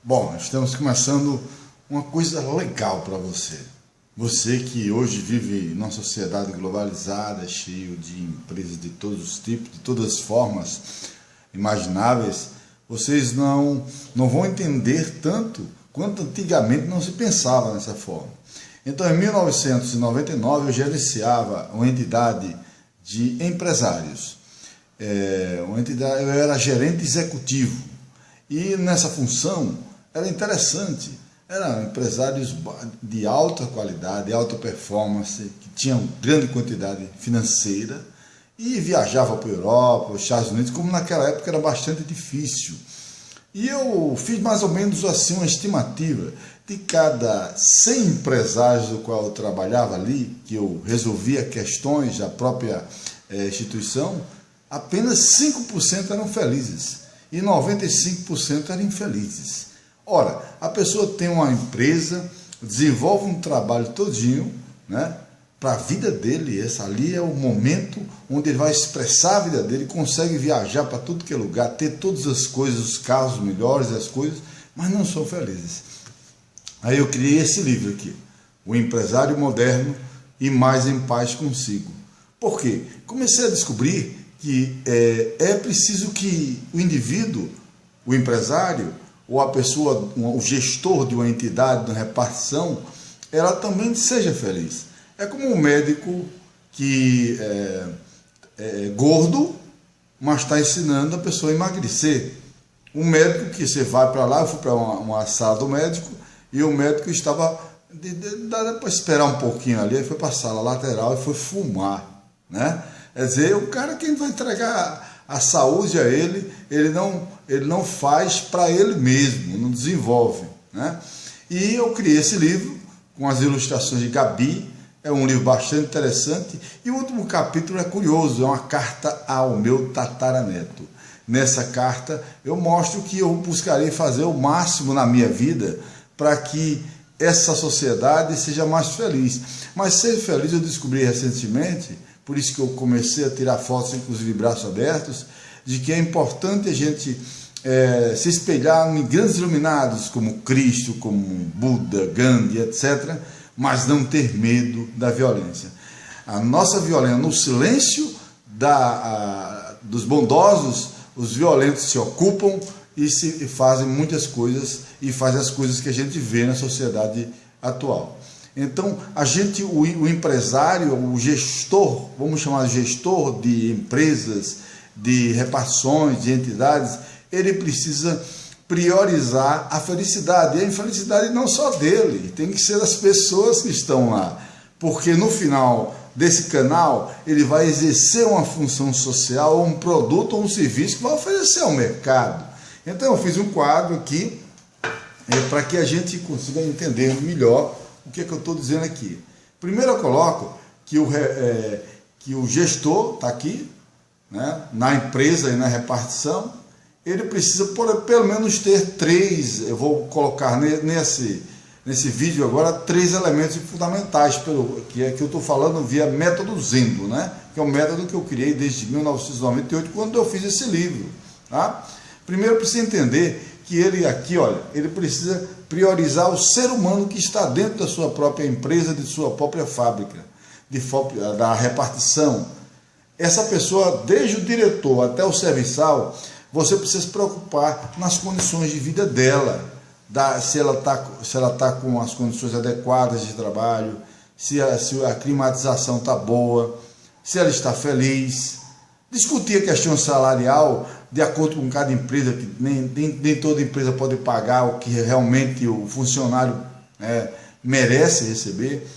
Bom, estamos começando uma coisa legal para você. Você que hoje vive numa sociedade globalizada, cheio de empresas de todos os tipos, de todas as formas imagináveis, vocês não vão entender tanto quanto antigamente não se pensava nessa forma. Então, em 1999, eu gerenciava uma entidade de empresários. Eu era gerente executivo e nessa função era interessante. Eram empresários de alta qualidade, de alta performance, que tinham grande quantidade financeira e viajavam para a Europa, os Estados Unidos, como naquela época era bastante difícil. E eu fiz mais ou menos assim uma estimativa de cada 100 empresários do qual eu trabalhava ali, que eu resolvia questões da própria instituição, apenas 5% eram felizes e 95% eram infelizes. Ora, a pessoa tem uma empresa, desenvolve um trabalho todinho, né, para a vida dele. Esse ali é o momento onde ele vai expressar a vida dele, consegue viajar para tudo que é lugar, ter todas as coisas, os carros melhores, as coisas, mas não são felizes. Aí eu criei esse livro aqui, O Empresário Moderno e Mais em Paz Consigo. Por quê? Comecei a descobrir que é preciso que o indivíduo, o empresário, ou a pessoa, o gestor de uma entidade, de uma repartição, ela também seja feliz. É como um médico que é gordo, mas está ensinando a pessoa a emagrecer. Um médico que você vai para lá, eu fui para uma sala do médico, e o médico estava, dá para esperar um pouquinho ali, ele foi para a sala lateral e foi fumar, né? Quer dizer, o cara que vai entregar a saúde a ele não faz para ele mesmo, não desenvolve, né? E eu criei esse livro com as ilustrações de Gabi, é um livro bastante interessante, e o último capítulo é curioso, é uma carta ao meu tataraneto. Nessa carta eu mostro que eu buscarei fazer o máximo na minha vida para que essa sociedade seja mais feliz. Mas ser feliz eu descobri recentemente, por isso que eu comecei a tirar fotos, inclusive de braços abertos, de que é importante a gente se espelhar em grandes iluminados como Cristo, como Buda, Gandhi, etc., mas não ter medo da violência. A nossa violência, no silêncio dos bondosos, os violentos se ocupam e fazem muitas coisas, e fazem as coisas que a gente vê na sociedade atual. Então, o empresário, o gestor, vamos chamar de gestor de empresas, de repartições, de entidades, ele precisa priorizar a felicidade. E a infelicidade não só dele, tem que ser das pessoas que estão lá. Porque no final desse canal, ele vai exercer uma função social, ou um produto ou um serviço que vai oferecer ao mercado. Então, eu fiz um quadro aqui, para que a gente consiga entender melhor o que é que eu estou dizendo aqui. Primeiro eu coloco que o gestor está aqui, né, na empresa e na repartição, ele precisa pelo menos ter três, eu vou colocar nesse vídeo agora, 3 elementos fundamentais, que eu estou falando via método Zendo, né, que é um método que eu criei desde 1998, quando eu fiz esse livro. Tá? Primeiro precisa entender que ele aqui, olha, ele precisa priorizar o ser humano que está dentro da sua própria empresa, de sua própria fábrica, da repartição. Essa pessoa, desde o diretor até o serviçal, você precisa se preocupar nas condições de vida dela, se ela está com as condições adequadas de trabalho, se a climatização está boa, se ela está feliz. Discutir a questão salarial de acordo com cada empresa, que nem toda empresa pode pagar o que realmente o funcionário merece receber.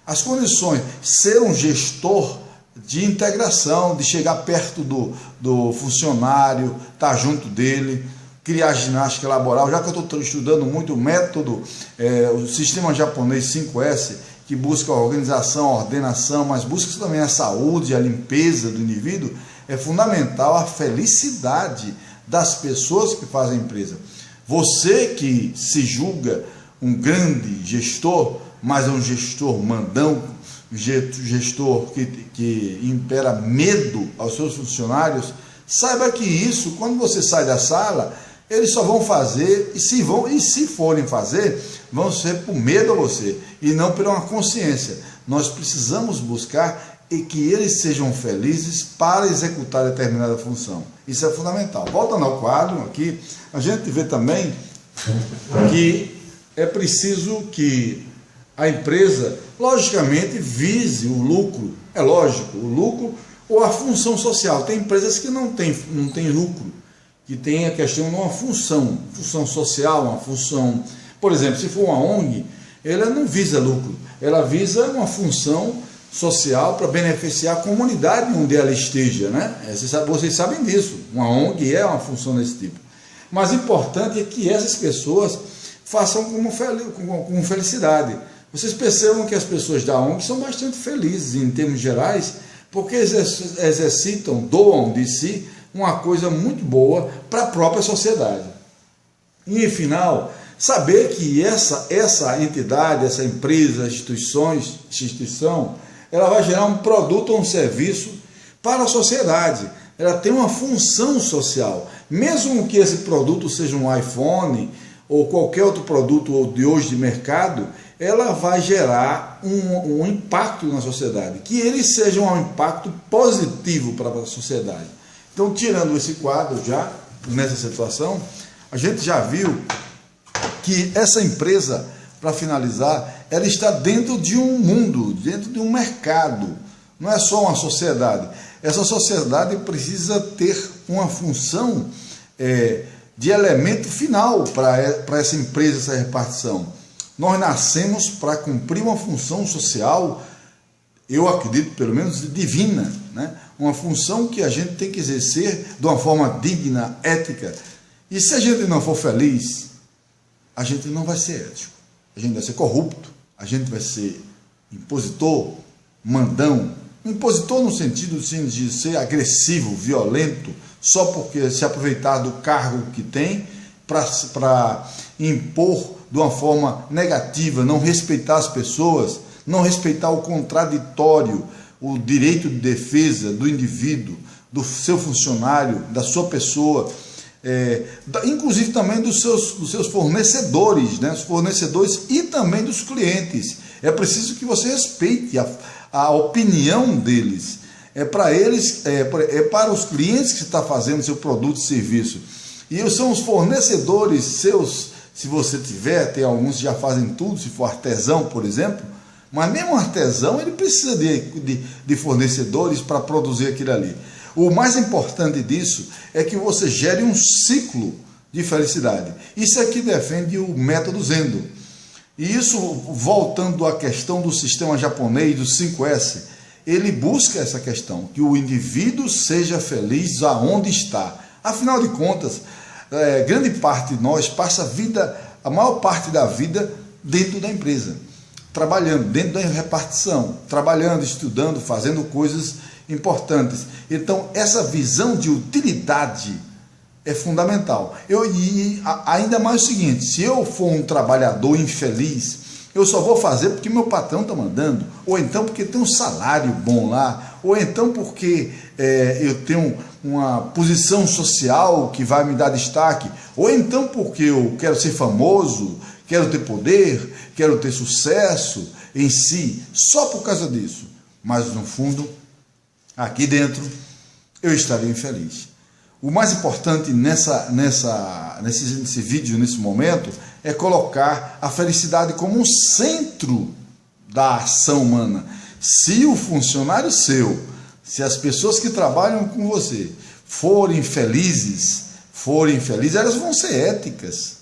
As condições, ser um gestor de integração, de chegar perto do funcionário, estar junto dele, criar ginástica laboral. Já que eu estou estudando muito o método, o sistema japonês 5S, que busca a organização, a ordenação, mas busca também a saúde, a limpeza do indivíduo, é fundamental a felicidade das pessoas que fazem a empresa. Você que se julga um grande gestor, mas é um gestor mandão, gestor que impera medo aos seus funcionários, saiba que isso, quando você sai da sala, eles só vão fazer, e se forem fazer, vão ser por medo a você, e não por uma consciência. Nós precisamos buscar que eles sejam felizes para executar determinada função. Isso é fundamental. Voltando ao quadro aqui, a gente vê também que é preciso que a empresa, logicamente, vise o lucro. É lógico, o lucro ou a função social. Tem empresas que não têm lucro, que tem a questão de uma função social, uma função... Por exemplo, se for uma ONG, ela não visa lucro, ela visa uma função social para beneficiar a comunidade onde ela esteja, né? Vocês sabem disso, uma ONG é uma função desse tipo. Mas o importante é que essas pessoas façam com felicidade. Vocês percebam que as pessoas da ONG são bastante felizes em termos gerais, porque exercitam, doam de si uma coisa muito boa para a própria sociedade. E, em final, saber que essa entidade, essa empresa, instituição, ela vai gerar um produto ou um serviço para a sociedade. Ela tem uma função social. Mesmo que esse produto seja um iPhone ou qualquer outro produto de hoje de mercado, ela vai gerar um impacto na sociedade, que ele seja um impacto positivo para a sociedade. Então, tirando esse quadro já, nessa situação, a gente já viu que essa empresa, para finalizar, ela está dentro de um mundo, dentro de um mercado, não é só uma sociedade. Essa sociedade precisa ter uma função de elemento final para essa empresa, essa repartição. Nós nascemos para cumprir uma função social, eu acredito, pelo menos divina, né? Uma função que a gente tem que exercer de uma forma digna, ética. E se a gente não for feliz, a gente não vai ser ético, a gente vai ser corrupto, a gente vai ser impositor, mandão. Impositor no sentido de ser agressivo, violento, só porque se aproveitar do cargo que tem para impor de uma forma negativa, não respeitar as pessoas, não respeitar o contraditório, o direito de defesa do indivíduo, do seu funcionário, da sua pessoa, inclusive também dos seus fornecedores, né? Os fornecedores e também dos clientes. É preciso que você respeite a opinião deles. Para eles, para os clientes que você está fazendo seu produto e serviço. E são os fornecedores seus. Se você tem alguns que já fazem tudo, se for artesão, por exemplo, mas mesmo artesão, ele precisa de fornecedores para produzir aquilo ali. O mais importante disso é que você gere um ciclo de felicidade. Isso é que defende o método Zendo. E isso, voltando à questão do sistema japonês, do 5S, ele busca essa questão, que o indivíduo seja feliz aonde está. Afinal de contas, grande parte de nós passa a maior parte da vida dentro da empresa, trabalhando, dentro da repartição, trabalhando, estudando, fazendo coisas importantes. Então, essa visão de utilidade é fundamental. E ainda mais o seguinte, se eu for um trabalhador infeliz, eu só vou fazer porque meu patrão está mandando, ou então porque tem um salário bom lá, ou então porque eu tenho uma posição social que vai me dar destaque, ou então porque eu quero ser famoso, quero ter poder, quero ter sucesso em si, só por causa disso. Mas no fundo, aqui dentro, eu estaria infeliz. O mais importante nesse vídeo, nesse momento, é colocar a felicidade como um centro da ação humana. Se o funcionário seu, se as pessoas que trabalham com você forem felizes, elas vão ser éticas,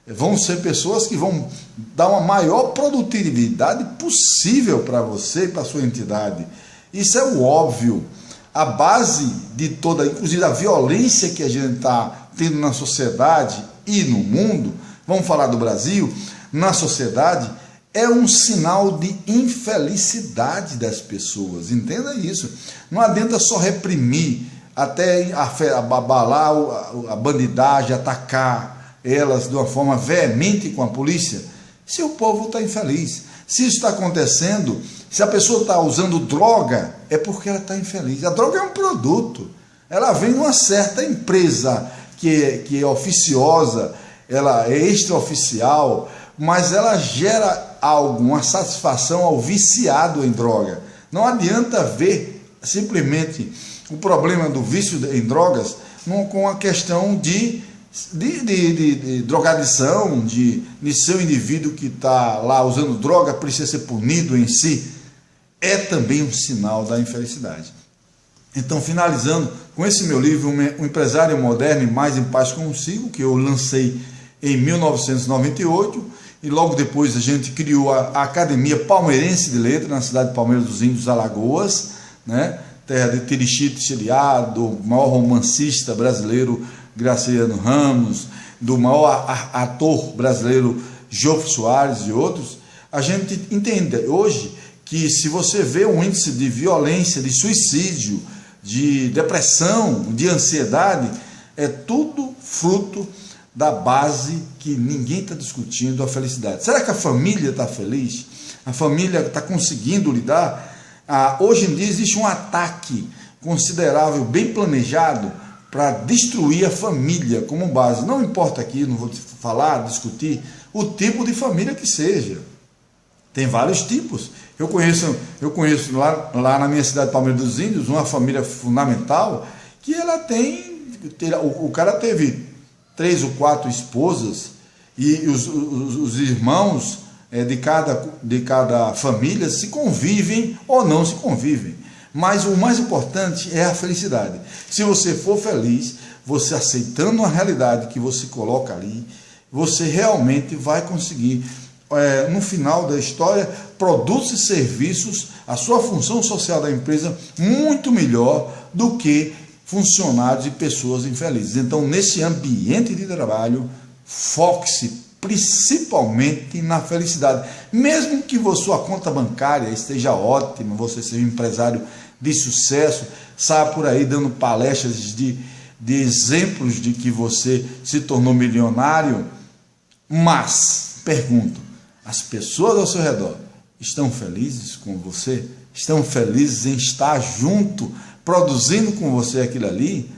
vão ser pessoas que vão dar uma maior produtividade possível para você e para a sua entidade. Isso é o óbvio. A base de toda, inclusive a violência que a gente está tendo na sociedade e no mundo, vamos falar do Brasil, na sociedade, é um sinal de infelicidade das pessoas. Entenda isso. Não adianta só reprimir, até abalar a bandidagem, atacar elas de uma forma veemente com a polícia, se o povo está infeliz. Se isso está acontecendo, se a pessoa está usando droga, é porque ela está infeliz. A droga é um produto. Ela vem de uma certa empresa que é oficiosa, ela é extraoficial, mas ela gera uma satisfação ao viciado em droga. Não adianta ver simplesmente o problema do vício em drogas com a questão de drogadição, de ser um indivíduo que está lá usando droga, precisa ser punido em si. É também um sinal da infelicidade. Então, finalizando com esse meu livro, Um Empresário Moderno e Mais em Paz Consigo, que eu lancei em 1998, e logo depois a gente criou a Academia Palmeirense de Letras, na cidade de Palmeiras dos Índios, Alagoas, né? Terra de Tirichito Chiliá, do maior romancista brasileiro Graciliano Ramos, do maior ator brasileiro Jô Soares e outros. A gente entende hoje que se você vê um índice de violência, de suicídio, de depressão, de ansiedade, é tudo fruto da base que ninguém está discutindo, a felicidade. Será que a família está feliz? A família está conseguindo lidar? Hoje em dia existe um ataque considerável, bem planejado, para destruir a família como base. Não importa aqui, não vou falar, discutir, o tipo de família que seja. Tem vários tipos. Eu conheço lá na minha cidade de Palmeiras dos Índios, uma família fundamental, que ela o cara teve 3 ou 4 esposas, e os irmãos de cada família se convivem ou não se convivem. Mas o mais importante é a felicidade. Se você for feliz, você aceitando a realidade que você coloca ali, você realmente vai conseguir, no final da história, produtos e serviços, a sua função social da empresa muito melhor do que funcionários e pessoas infelizes. Então, nesse ambiente de trabalho, foque-se principalmente na felicidade. Mesmo que sua conta bancária esteja ótima, você seja um empresário de sucesso, saia por aí dando palestras de exemplos de que você se tornou milionário, mas, pergunto, as pessoas ao seu redor estão felizes com você? Estão felizes em estar junto, produzindo com você aquilo ali?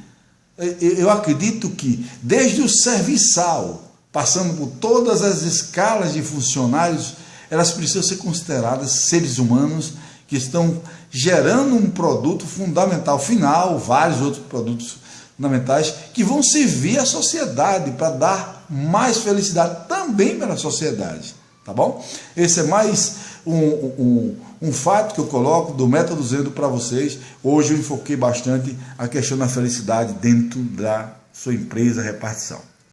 Eu acredito que desde o serviçal, passando por todas as escalas de funcionários, elas precisam ser consideradas seres humanos que estão gerando um produto fundamental final, vários outros produtos fundamentais que vão servir à sociedade para dar mais felicidade também para a sociedade, tá bom? Esse é mais um fato que eu coloco do Método Zendo para vocês. Hoje eu enfoquei bastante a questão da felicidade dentro da sua empresa, repartição.